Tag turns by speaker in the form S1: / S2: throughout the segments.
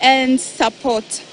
S1: and support.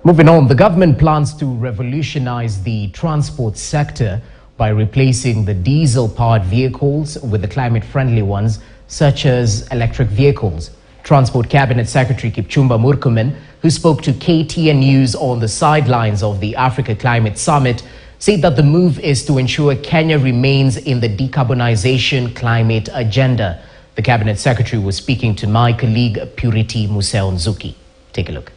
S2: Moving on, the government plans to revolutionize the transport sector by replacing the diesel-powered vehicles with the climate-friendly ones, such as electric vehicles. Transport Cabinet Secretary Kipchumba Murkomen, who spoke to KTN News on the sidelines of the Africa Climate Summit, said that the move is to ensure Kenya remains in the decarbonization climate agenda. The Cabinet Secretary was speaking to my colleague Purity Museo-Nzuki. Take a look.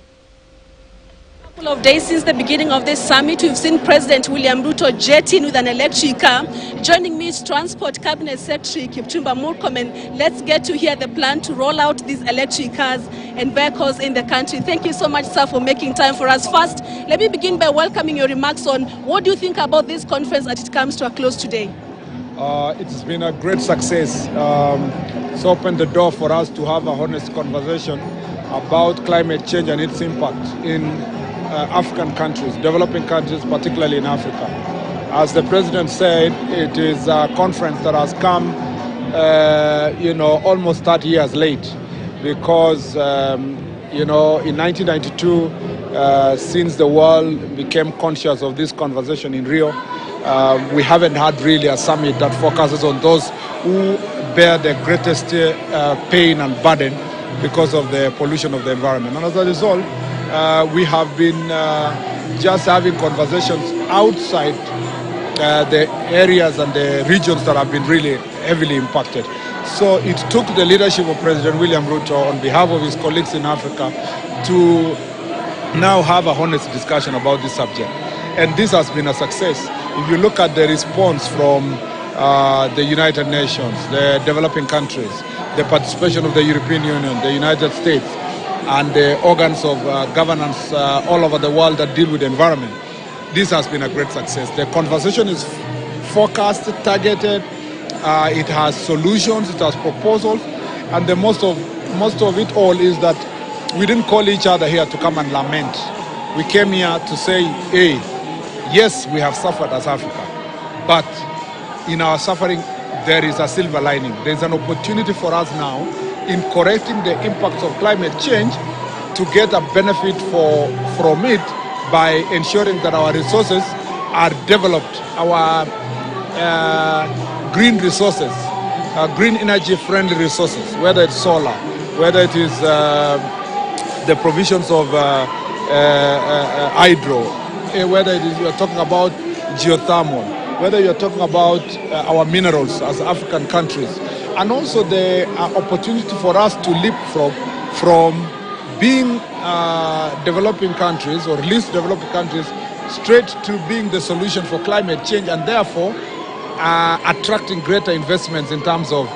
S3: Couple of days since the beginning of this summit, we've seen President William Ruto jet in with an electric car. Joining me is Transport Cabinet Secretary Kipchumba Murkomen. Let's get to hear the plan to roll out these electric cars and vehicles in the country. Thank you so much, sir, for making time for us. First, let me begin by welcoming your remarks on what do you think about this conference as it comes to a close today?
S4: It's been a great success. It's opened the door for us to have a honest conversation about climate change and its impact in African countries, developing countries, particularly in Africa. As the President said, it is a conference that has come, almost 30 years late because, in 1992, since the world became conscious of this conversation in Rio, we haven't had really a summit that focuses on those who bear the greatest pain and burden because of the pollution of the environment. And as a result, we have been just having conversations outside the areas and the regions that have been really heavily impacted. So it took the leadership of President William Ruto on behalf of his colleagues in Africa to now have a honest discussion about this subject. And this has been a success. If you look at the response from the United Nations, the developing countries, the participation of the European Union, the United States, and the organs of governance all over the world that deal with the environment, this has been a great success. The conversation is focused, targeted, it has solutions, it has proposals, and the most of it all is that we didn't call each other here to come and lament. We came here to say, hey, yes, we have suffered as Africa, but in our suffering, there is a silver lining. There's an opportunity for us now in correcting the impacts of climate change to get a benefit from it by ensuring that our resources are developed, our green resources, green energy-friendly resources, whether it's solar, whether it is the provisions of hydro, whether it is you're talking about geothermal, whether you're talking about our minerals as African countries, and also the opportunity for us to leapfrog from being developing countries or least developed countries straight to being the solution for climate change, and therefore attracting greater investments in terms of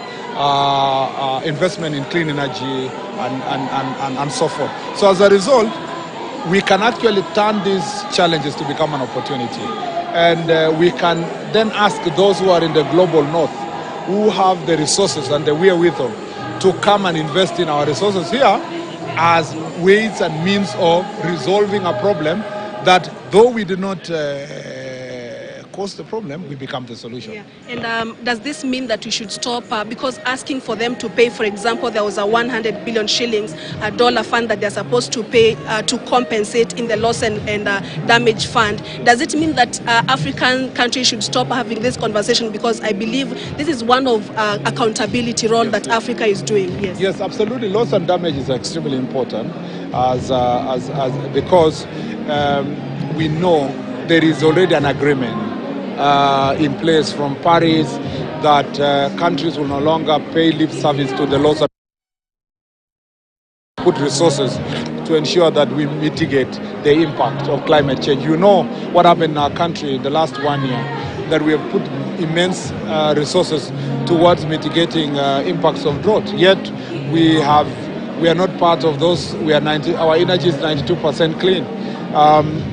S4: investment in clean energy and so forth. So as a result, we can actually turn these challenges to become an opportunity. And we can then ask those who are in the global north, who have the resources and the wherewithal to come and invest in our resources here as ways and means of resolving a problem that, though we did not cause the problem, we become the solution.
S3: Yeah. And does this mean that we should stop, because asking for them to pay, for example, there was a 100 billion shillings dollar fund that they're supposed to pay to compensate in the loss and damage fund. Does it mean that African countries should stop having this conversation? Because I believe this is one of accountability role that Africa is doing.
S4: Yes, absolutely. Loss and damage is extremely important because we know there is already an agreement in place from Paris that countries will no longer pay lip service to the loss and put resources to ensure that we mitigate the impact of climate change. You know what happened in our country in the last 1 year, that we have put immense resources towards mitigating impacts of drought. Yet we are not part of those. Our energy is 92% clean.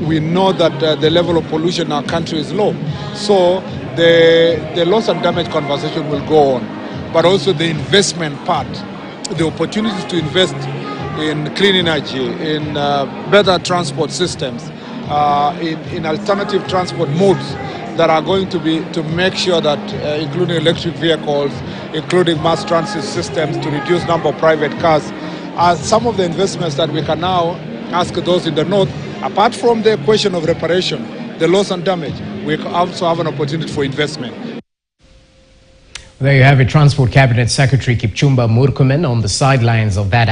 S4: We know that the level of pollution in our country is low. So the loss and damage conversation will go on. But also the investment part, the opportunities to invest in clean energy, in better transport systems, in alternative transport modes that are going to make sure that, including electric vehicles, including mass transit systems to reduce number of private cars, are some of the investments that we can now ask those in the north. Apart from the question of reparation, the loss and damage, we also have an opportunity for investment.
S2: There you have it, Transport Cabinet Secretary Kipchumba Murkomen on the sidelines of that